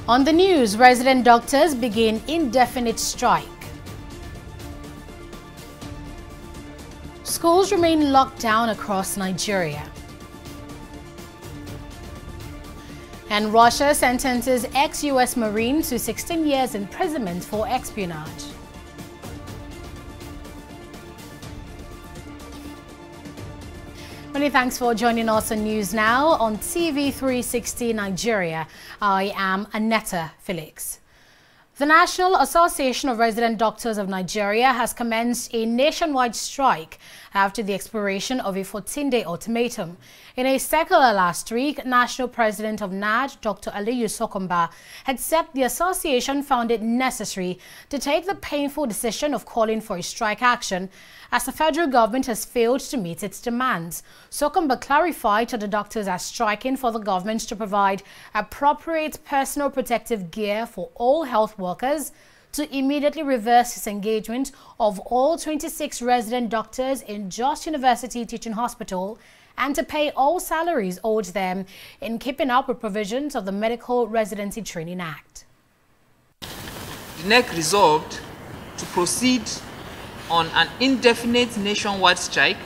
On the news, resident doctors begin indefinite strike. Schools remain locked down across Nigeria. And Russia sentences ex-US Marine to 16 years imprisonment for espionage. Many thanks for joining us on News Now on TV360 Nigeria. I am Anetta Felix. The National Association of Resident Doctors of Nigeria has commenced a nationwide strike after the expiration of a 14-day ultimatum. In a circular last week, National President of NAD, Dr. Aliyu Sokomba, had said the association found it necessary to take the painful decision of calling for a strike action as the federal government has failed to meet its demands. Sokomba clarified that the doctors are striking for the government to provide appropriate personal protective gear for all health workers, to immediately reverse disengagement of all 26 resident doctors in Jos University Teaching Hospital, and to pay all salaries owed them in keeping up with provisions of the Medical Residency Training Act. The NEC resolved to proceed on an indefinite nationwide strike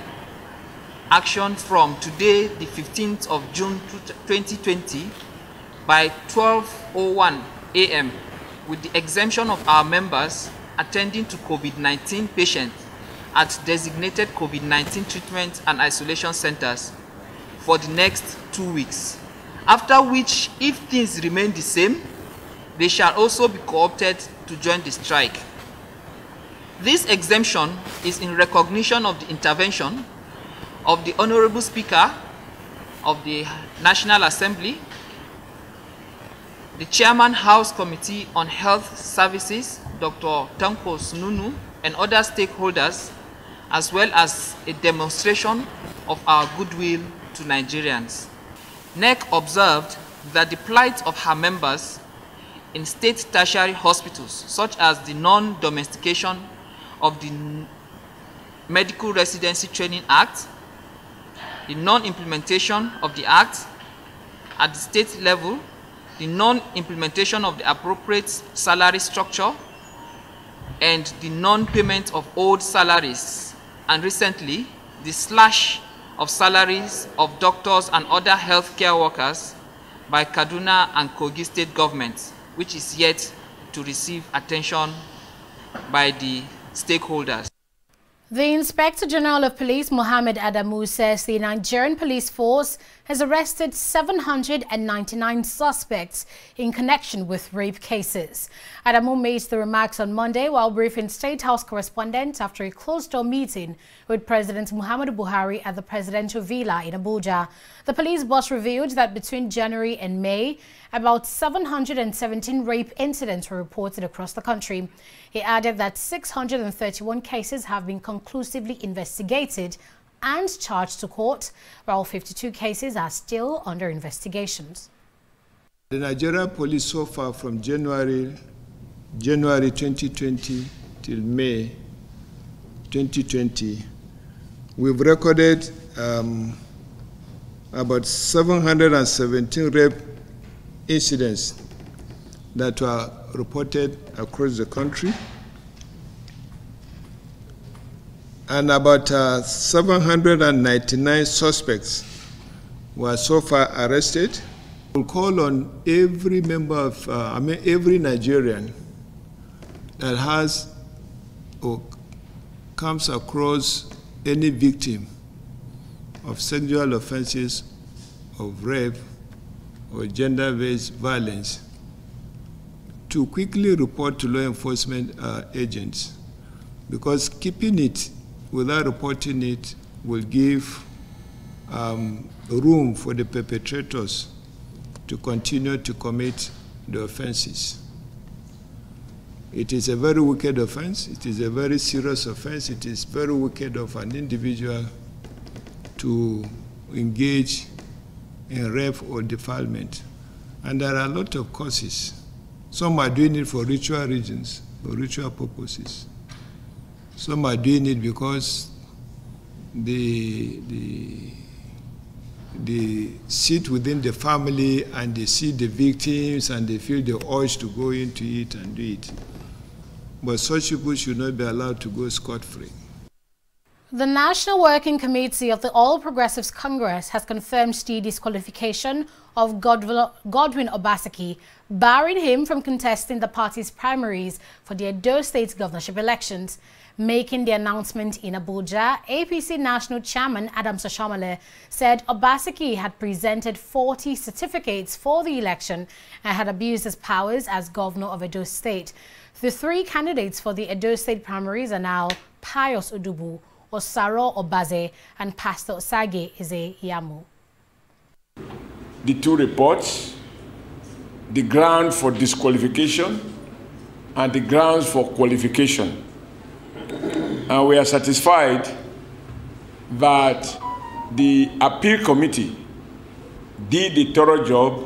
action from today, the 15th of June 2020, by 12:01 a.m. with the exemption of our members attending to COVID-19 patients at designated COVID-19 treatment and isolation centers for the next 2 weeks, after which, if things remain the same, they shall also be co-opted to join the strike. This exemption is in recognition of the intervention of the Honorable Speaker of the National Assembly, the Chairman House Committee on Health Services, Dr. Tankos Nunu, and other stakeholders, as well as a demonstration of our goodwill to Nigerians. NEC observed that the plight of her members in state tertiary hospitals, such as the non-domestication of the Medical Residency Training Act, the non-implementation of the Act at the state level, the non-implementation of the appropriate salary structure, and the non-payment of old salaries, and recently, the slash of salaries of doctors and other healthcare workers by Kaduna and Kogi state governments, which is yet to receive attention by the stakeholders. The Inspector General of Police, Mohammed Adamu, says the Nigerian police force has arrested 799 suspects in connection with rape cases. Adamu made the remarks on Monday while briefing State House correspondents after a closed-door meeting with President Muhammadu Buhari at the presidential villa in Abuja. The police boss revealed that between January and May, about 717 rape incidents were reported across the country. He added that 631 cases have been conclusively investigated and charged to court, while 52 cases are still under investigations. The Nigerian police so far from January 2020 till May 2020, we've recorded about 717 rape incidents that were reported across the country, and about 799 suspects were so far arrested. We'll call on every member of, every Nigerian that has or comes across any victim of sexual offenses, of rape, or gender-based violence to quickly report to law enforcement agents, because keeping it without reporting it will give room for the perpetrators to continue to commit the offenses. It is a very wicked offense. It is a very serious offense. It is very wicked of an individual to engage in rape or defilement. And there are a lot of causes. Some are doing it for ritual reasons, for ritual purposes. Some are doing it because the they sit within the family and they see the victims and they feel the urge to go into it and do it. But such people should not be allowed to go scot-free. The National Working Committee of the All Progressives Congress has confirmed the disqualification of Godwin Obaseki, barring him from contesting the party's primaries for the Edo State governorship elections. Making the announcement in Abuja, APC National Chairman Adams Oshiomhole said Obaseki had presented 40 certificates for the election and had abused his powers as governor of Edo State. The three candidates for the Edo State primaries are now Pius Udubu, Osaro Obaze, and Pastor Osage Eze Yamu. The two reports, the ground for disqualification and the grounds for qualification. And we are satisfied that the appeal committee did a thorough job,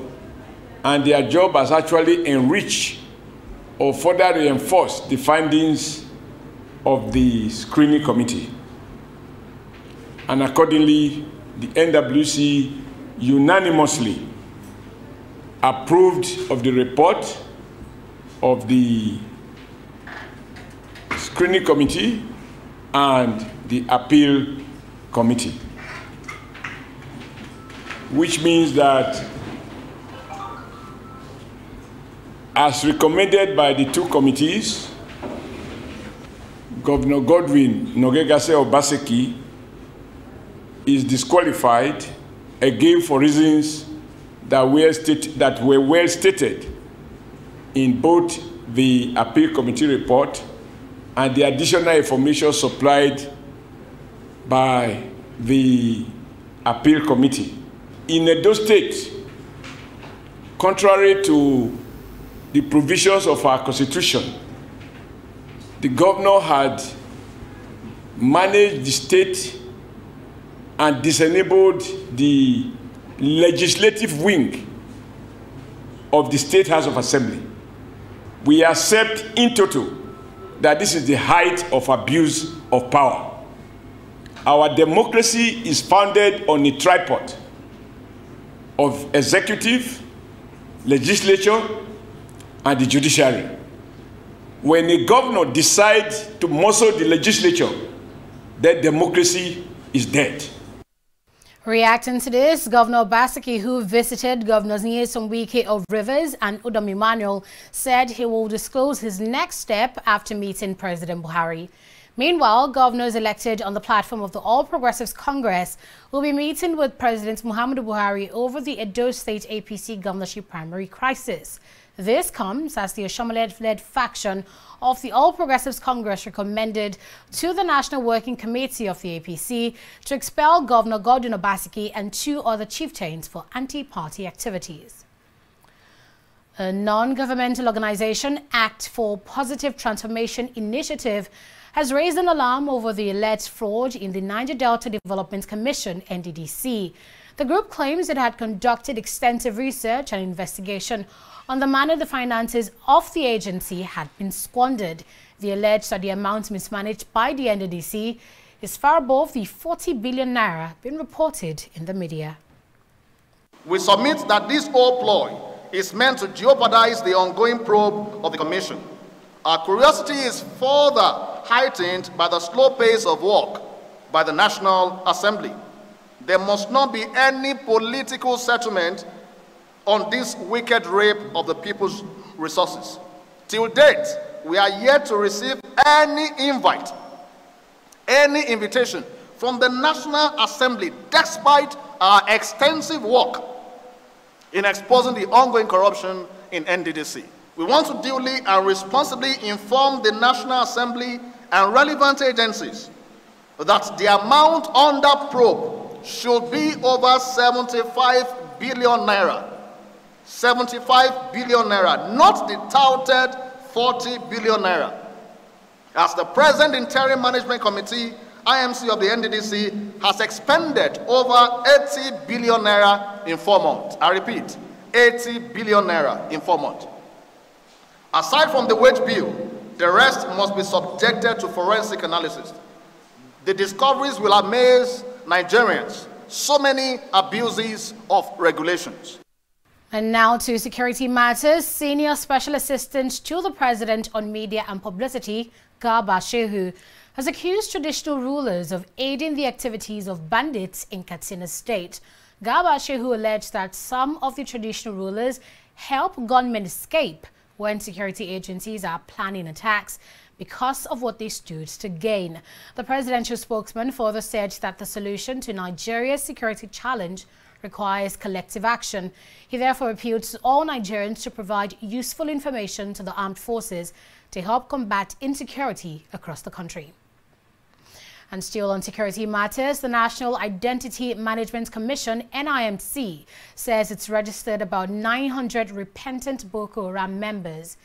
and their job has actually enriched or further reinforced the findings of the screening committee. And accordingly, the NWC unanimously approved of the report of the screening committee and the appeal committee, which means that, as recommended by the two committees, Governor Godwin Nogegase Obaseki is disqualified, again for reasons that were well stated in both the appeal committee report and the additional information supplied by the appeal committee. In Edo State, contrary to the provisions of our constitution, the governor had managed the state and disenabled the legislative wing of the State House of Assembly. We accept in total that this is the height of abuse of power. Our democracy is founded on a tripod of executive, legislature, and the judiciary. When a governor decides to muscle the legislature, then democracy is dead. Reacting to this, Governor Obaseki, who visited Governors Nyesom Wike of Rivers and Udom Emmanuel, said he will disclose his next step after meeting President Buhari. Meanwhile, governors elected on the platform of the All Progressives Congress will be meeting with President Muhammadu Buhari over the Edo State APC governorship primary crisis. This comes as the Oshiomhole-led faction of the All Progressives Congress recommended to the National Working Committee of the APC to expel Governor Godwin Obaseki and two other chieftains for anti-party activities. A non-governmental organization, Act for Positive Transformation Initiative, has raised an alarm over the alleged fraud in the Niger Delta Development Commission, NRDC. The group claims it had conducted extensive research and investigation on the manner the finances of the agency had been squandered. They allege that the amount mismanaged by the NRDC is far above the 40 billion naira being reported in the media. We submit that this whole ploy is meant to jeopardize the ongoing probe of the Commission. Our curiosity is further heightened by the slow pace of work by the National Assembly. There must not be any political settlement on this wicked rape of the people's resources. Till date, we are yet to receive any invite, any invitation from the National Assembly, despite our extensive work in exposing the ongoing corruption in NRDC. We want to duly and responsibly inform the National Assembly and relevant agencies that the amount under probe should be over 75 billion naira. 75 billion naira, not the touted 40 billion naira. As the present Interim Management Committee, IMC of the NRDC, has expended over 80 billion naira in 4 months. I repeat, 80 billion naira in 4 months. Aside from the wage bill, the rest must be subjected to forensic analysis. The discoveries will amaze Nigerians so many abuses of regulations. And now to security matters. Senior Special Assistant to the President on Media and Publicity, Garba Shehu, has accused traditional rulers of aiding the activities of bandits in Katsina State. Garba Shehu alleged that some of the traditional rulers help gunmen escape when security agencies are planning attacks because of what they stood to gain. The presidential spokesman further said that the solution to Nigeria's security challenge requires collective action. He therefore appealed to all Nigerians to provide useful information to the armed forces to help combat insecurity across the country. And still on security matters, the National Identity Management Commission, NIMC, says it's registered about 900 repentant Boko Haram members.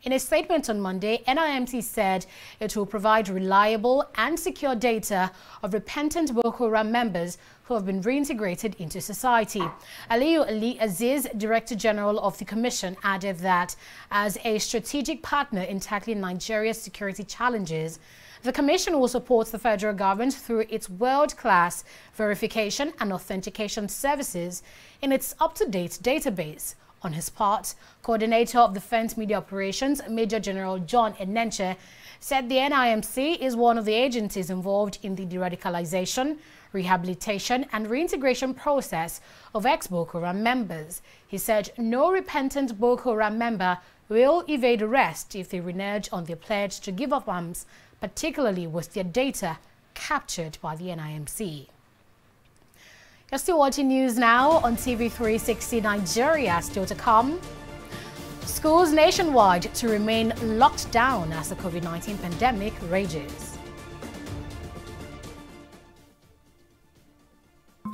In a statement on Monday, NIMC said it will provide reliable and secure data of repentant Boko Haram members who have been reintegrated into society. Aliyu Ali Aziz, Director General of the Commission, added that as a strategic partner in tackling Nigeria's security challenges, the Commission will support the federal government through its world-class verification and authentication services in its up-to-date database. On his part, Coordinator of Defense Media Operations, Major General John Enenche, said the NIMC is one of the agencies involved in the de-radicalization, rehabilitation and reintegration process of ex-Boko Haram members. He said no repentant Boko Haram member will evade arrest if they renege on their pledge to give up arms, particularly with their data captured by the NIMC. You're still watching news now on TV360 Nigeria. Still to come, schools nationwide to remain locked down as the COVID-19 pandemic rages.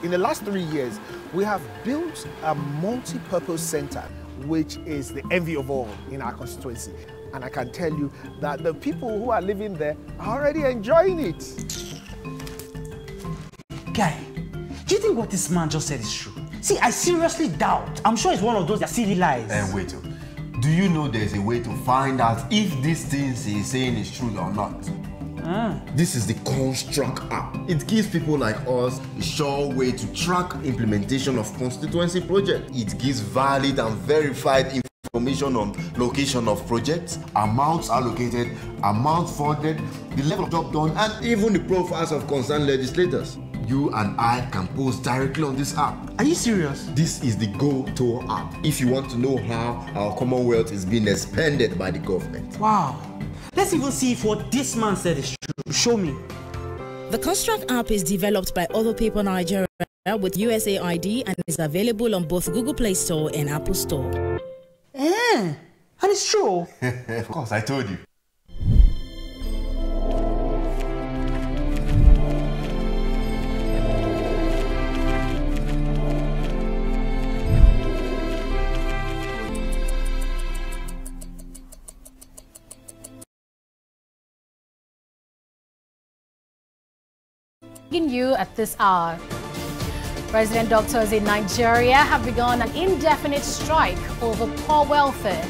In the last 3 years, we have built a multi-purpose center, which is the envy of all in our constituency. And I can tell you that the people who are living there are already enjoying it. Guy, do you think what this man just said is true? See, I seriously doubt. I'm sure it's one of those silly lies. Wait, do you know there's a way to find out if these things he's saying is true or not? This is the Construct app. It gives people like us a sure way to track implementation of constituency projects. It gives valid and verified information on location of projects, amounts allocated, amount funded, the level of job done, and even the profiles of concerned legislators. You and I can post directly on this app. Are you serious? This is the Go-To app if you want to know how our Commonwealth is being expanded by the government. Wow. Let's even see if what this man said is true. Show me. The Construct app is developed by Other People Nigeria with USAID and is available on both Google Play Store and Apple Store. And it's true. Of course, I told you. You at this hour. Resident doctors in Nigeria have begun an indefinite strike over poor welfare.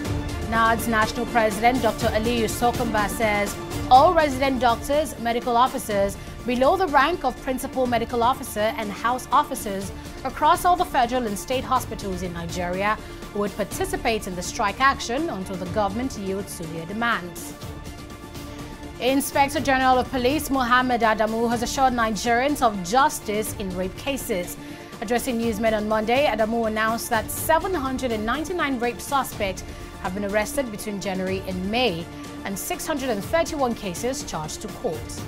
NARD's national president, Dr. Aliyu Sokumba, says all resident doctors, medical officers below the rank of principal medical officer and house officers across all the federal and state hospitals in Nigeria would participate in the strike action until the government yields to their demands. Inspector General of Police Mohammed Adamu has assured Nigerians of justice in rape cases. Addressing newsmen on Monday, Adamu announced that 799 rape suspects have been arrested between January and May, and 631 cases charged to court.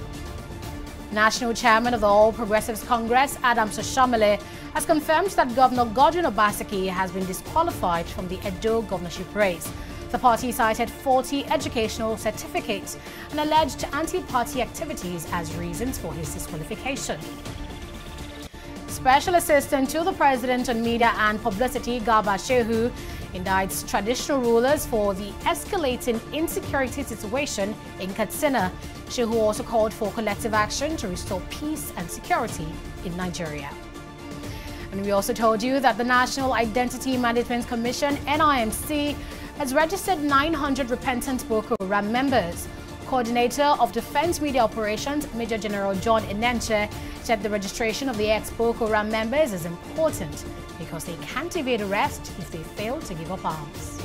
National Chairman of the All Progressives Congress, Adams Oshiomhole, has confirmed that Governor Godwin Obaseki has been disqualified from the Edo governorship race. The party cited 40 educational certificates and alleged anti-party activities as reasons for his disqualification. Special Assistant to the President on Media and Publicity, Garba Shehu, indicts traditional rulers for the escalating insecurity situation in Katsina. Shehu also called for collective action to restore peace and security in Nigeria. And we also told you that the National Identity Management Commission, NIMC, has registered 900 repentant Boko Haram members. Coordinator of Defense Media Operations, Major General John Enenche, said the registration of the ex-Boko Haram members is important because they can't evade arrest if they fail to give up arms.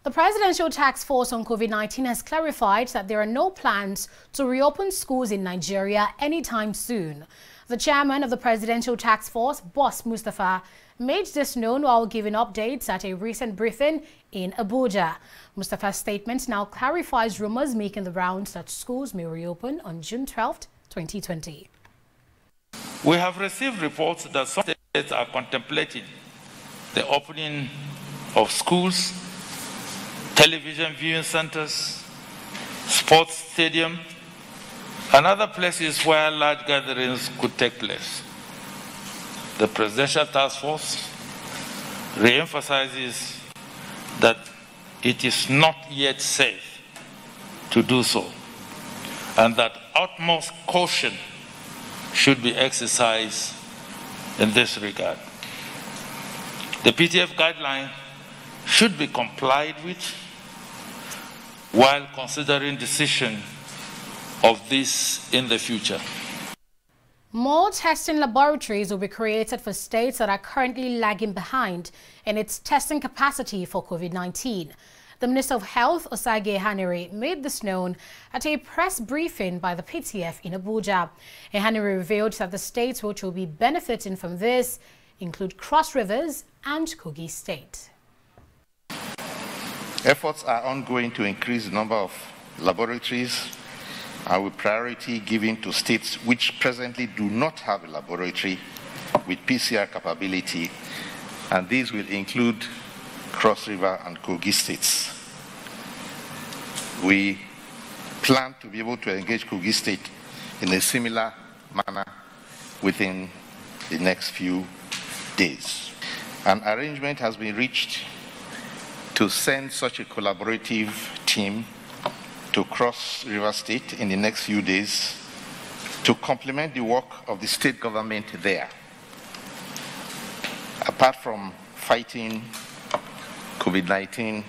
The Presidential Task Force on COVID-19 has clarified that there are no plans to reopen schools in Nigeria anytime soon. The chairman of the Presidential Task Force, Boss Mustapha, made this known while giving updates at a recent briefing in Abuja. Mustapha's statement now clarifies rumors making the rounds that schools may reopen on June 12, 2020. We have received reports that some states are contemplating the opening of schools, television viewing centers, sports stadiums, and other places where large gatherings could take place. The Presidential Task Force re-emphasizes that it is not yet safe to do so, and that utmost caution should be exercised in this regard. The PTF guideline should be complied with while considering decision of this in the future. More testing laboratories will be created for states that are currently lagging behind in its testing capacity for COVID-19. The Minister of Health, Osage Ehanire, made this known at a press briefing by the PTF in Abuja. Ehanire revealed that the states which will be benefiting from this include Cross Rivers and Kogi State. Efforts are ongoing to increase the number of laboratories, and with priority given to states which presently do not have a laboratory with PCR capability, and these will include Cross River and Kogi states. We plan to be able to engage Kogi State in a similar manner within the next few days. An arrangement has been reached to send such a collaborative team to Cross River State in the next few days to complement the work of the state government there. Apart from fighting COVID-19,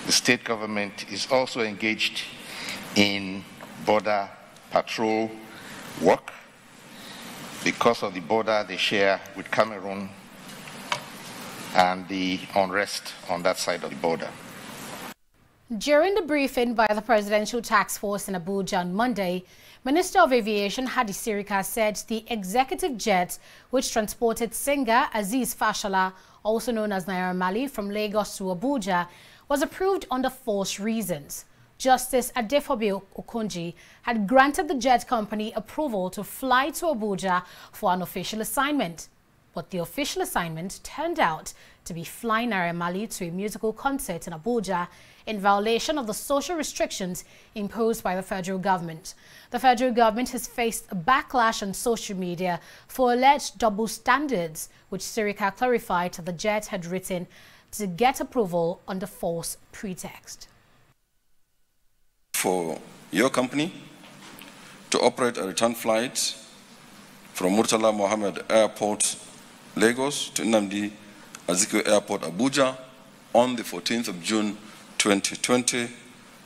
the state government is also engaged in border patrol work because of the border they share with Cameroon and the unrest on that side of the border. During the briefing by the Presidential Task Force in Abuja on Monday, Minister of Aviation Hadi Sirika said the executive jet which transported singer Aziz Fashola, also known as Naira Marley, from Lagos to Abuja was approved under false reasons. Justice Adefobe Okonji had granted the jet company approval to fly to Abuja for an official assignment. But the official assignment turned out to be flying Naira Marley to a musical concert in Abuja in violation of the social restrictions imposed by the federal government. The federal government has faced a backlash on social media for alleged double standards, which Sirika clarified that the jet had written to get approval under false pretext. For your company to operate a return flight from Murtala Mohammed Airport, Lagos to Nnamdi Azikiwe Airport, Abuja on the 14th of June 2020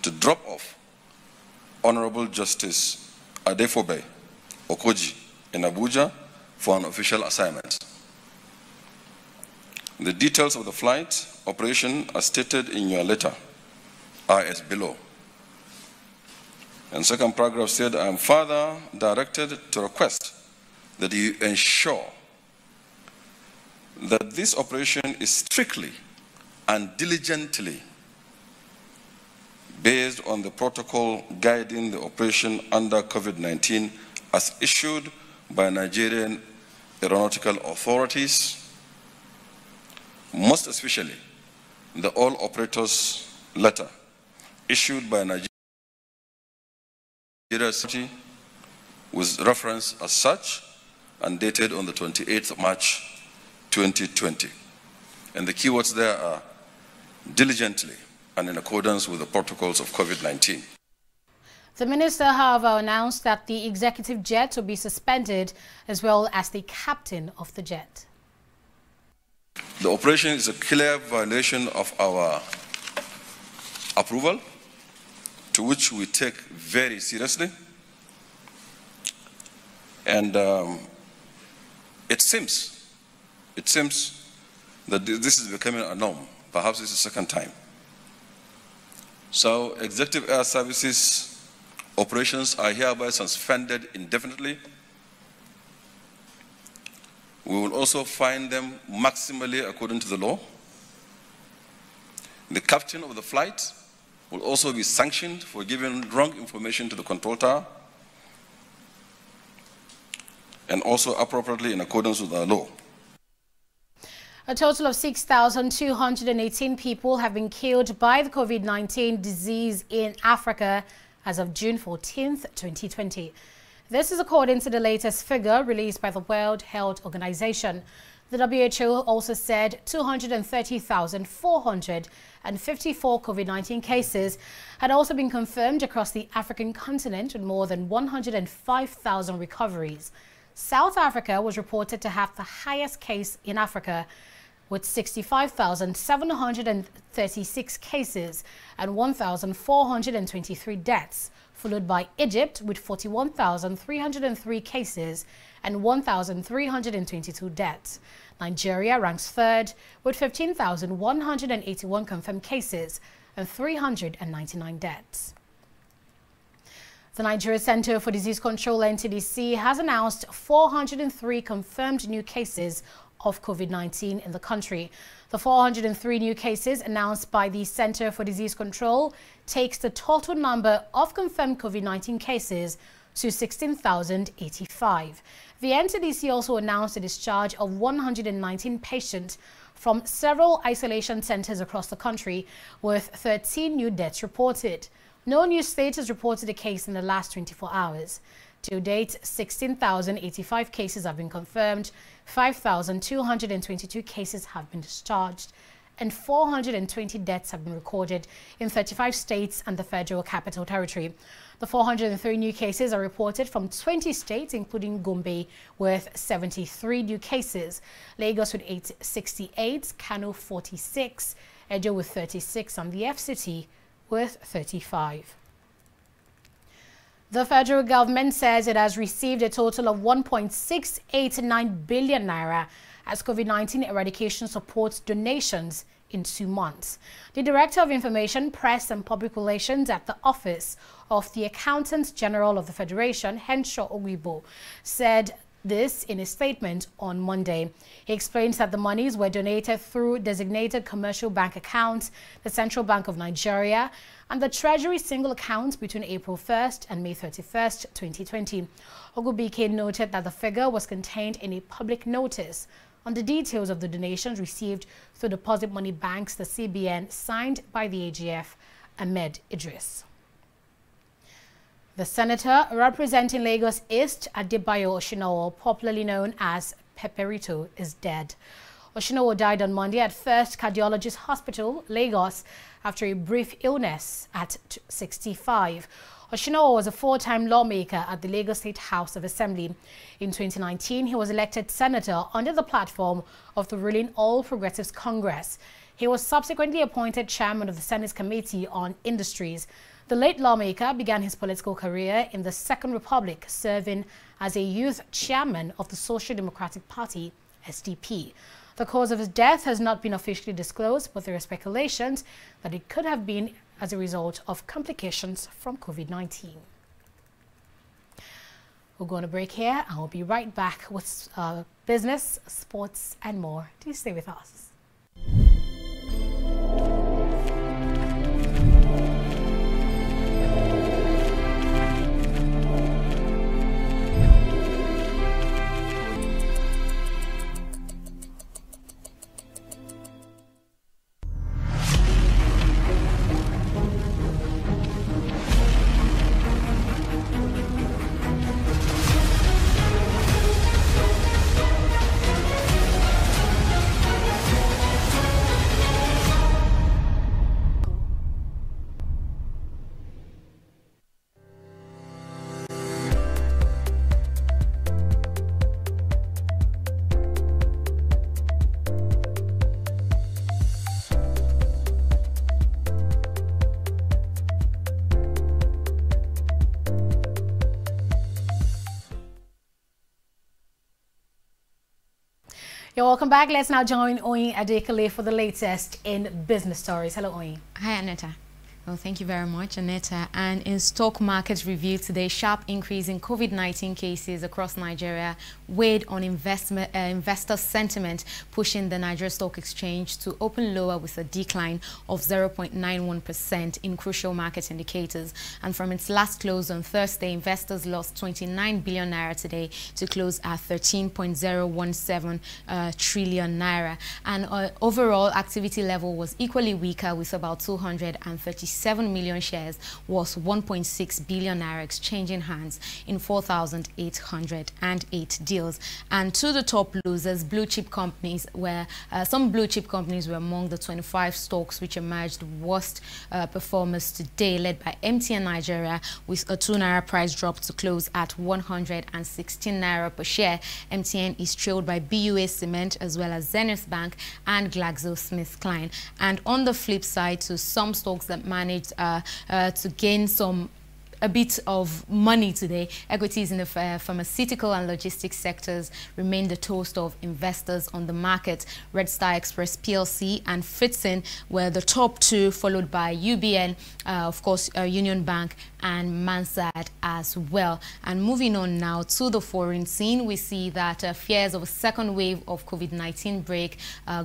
to drop off Honorable Justice Adefobe Okonji in Abuja for an official assignment. The details of the flight operation as stated in your letter are as below. And second paragraph said, I am further directed to request that you ensure that this operation is strictly and diligently based on the protocol guiding the operation under COVID-19 as issued by Nigerian aeronautical authorities, most especially the all operators letter issued by Nigeria City with reference as such and dated on the 28th of March 2020. And the keywords there are diligently and in accordance with the protocols of COVID-19. The minister, however, announced that the executive jet will be suspended as well as the captain of the jet. The operation is a clear violation of our approval, to which we take very seriously. And it seems that this is becoming a norm. Perhaps it's the second time. So Executive Air Services operations are hereby suspended indefinitely. We will also fine them maximally according to the law. The captain of the flight will also be sanctioned for giving wrong information to the control tower, and also appropriately in accordance with our law. A total of 6,218 people have been killed by the COVID-19 disease in Africa as of June 14th, 2020. This is according to the latest figure released by the World Health Organization. The WHO also said 230,454 COVID-19 cases had also been confirmed across the African continent, with more than 105,000 recoveries. South Africa was reported to have the highest case in Africa, with 65,736 cases and 1,423 deaths, followed by Egypt with 41,303 cases and 1,322 deaths. Nigeria ranks third with 15,181 confirmed cases and 399 deaths. The Nigeria Center for Disease Control, NRDC, has announced 403 confirmed new cases of COVID-19 in the country. The 403 new cases announced by the Center for Disease Control takes the total number of confirmed COVID-19 cases to 16,085. The NRDC also announced the discharge of 119 patients from several isolation centers across the country, with 13 new deaths reported. No new state has reported a case in the last 24 hours. To date, 16,085 cases have been confirmed, 5,222 cases have been discharged, and 420 deaths have been recorded in 35 states and the Federal Capital Territory. The 403 new cases are reported from 20 states, including Gombe, with 73 new cases, Lagos with 68, Kano 46, Edo with 36, and the FCT with 35. The federal government says it has received a total of 1.689 billion naira as COVID-19 eradication support donations in 2 months. The Director of Information, Press and Public Relations at the Office of the Accountant General of the Federation, Henshaw Ogwibo, said this in a statement on Monday. He explains that the monies were donated through designated commercial bank accounts, the Central Bank of Nigeria, and the Treasury single account between April 1st and May 31st, 2020. Ogubike noted that the figure was contained in a public notice on the details of the donations received through deposit money banks, the CBN, signed by the AGF, Ahmed Idris. The senator representing Lagos East, Adebayo Oshinowo, popularly known as Peperito, is dead. Oshinowo died on Monday at First Cardiologist Hospital, Lagos, after a brief illness at 65. Oshinowo was a four-time lawmaker at the Lagos State House of Assembly. In 2019, he was elected senator under the platform of the ruling All Progressives Congress. He was subsequently appointed chairman of the Senate Committee on Industries. The late lawmaker began his political career in the Second Republic, serving as a youth chairman of the Social Democratic Party, SDP. The cause of his death has not been officially disclosed, but there are speculations that it could have been as a result of complications from COVID-19. We'll go on a break here, and we'll be right back with business, sports, and more. Do stay with us. You're welcome back. Let's now join Oyin Adekale for the latest in business stories. Hello, Oyin. Hi, Aneta. Well, thank you very much, Aneta. And in stock market review today, sharp increase in COVID-19 cases across Nigeria weighed on investor sentiment, pushing the Nigeria Stock Exchange to open lower with a decline of 0.91% in crucial market indicators. And from its last close on Thursday, investors lost 29 billion naira today to close at 13.017 trillion naira. And overall activity level was equally weaker, with about 237 million shares worth 1.6 billion naira exchanging hands in 4,808 deals. And to the top losers, blue chip companies were some blue chip companies were among the 25 stocks which emerged worst performers today, led by MTN Nigeria with a 2 naira price drop to close at 116 naira per share. MTN is trailed by BUA Cement as well as Zenith Bank and GlaxoSmithKline. And on the flip side, to some stocks that managed to gain a bit of money today, equities in the pharmaceutical and logistics sectors remain the toast of investors on the market. Red Star Express PLC and Fitson were the top two, followed by UBN, of course, Union Bank and Mansard as well. And moving on now to the foreign scene, we see that fears of a second wave of COVID-19 break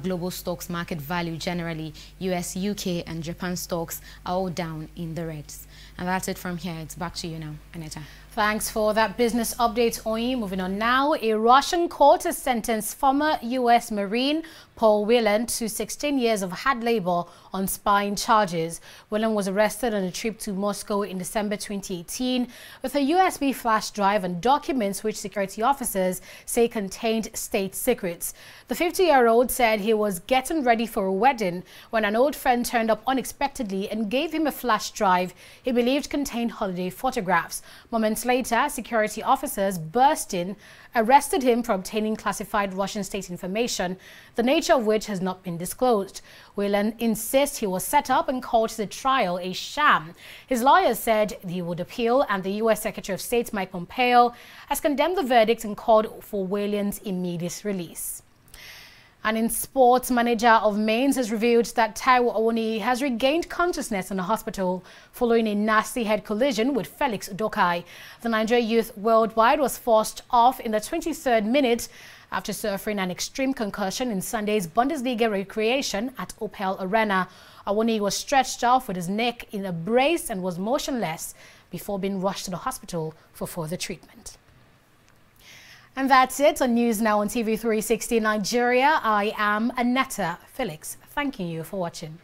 global stocks market value generally. US, UK and Japan stocks are all down in the reds. And that's it from here. It's back to you now, Aneta. Thanks for that business update, Oyin. Moving on now, a Russian court has sentenced former U.S. Marine Paul Whelan to 16 years of hard labor on spying charges. Whelan was arrested on a trip to Moscow in December 2018 with a USB flash drive and documents which security officers say contained state secrets. The 50-year-old said he was getting ready for a wedding when an old friend turned up unexpectedly and gave him a flash drive he believed contained holiday photographs. Moments later, security officers burst in, arrested him for obtaining classified Russian state information, the nature of which has not been disclosed. Whelan insists he was set up and called the trial a sham. His lawyers said he would appeal, and the U.S. Secretary of State Mike Pompeo has condemned the verdict and called for Whelan's immediate release. And in sports, manager of Mainz has revealed that Taiwo Awoniyi has regained consciousness in a hospital following a nasty head collision with Felix Udokai. The Nigeria youth worldwide was forced off in the 23rd minute after suffering an extreme concussion in Sunday's Bundesliga recreation at Opel Arena. Awoniyi was stretched off with his neck in a brace and was motionless before being rushed to the hospital for further treatment. And that's it on News Now on TV360 Nigeria. I am Aneta Felix. Thanking you for watching.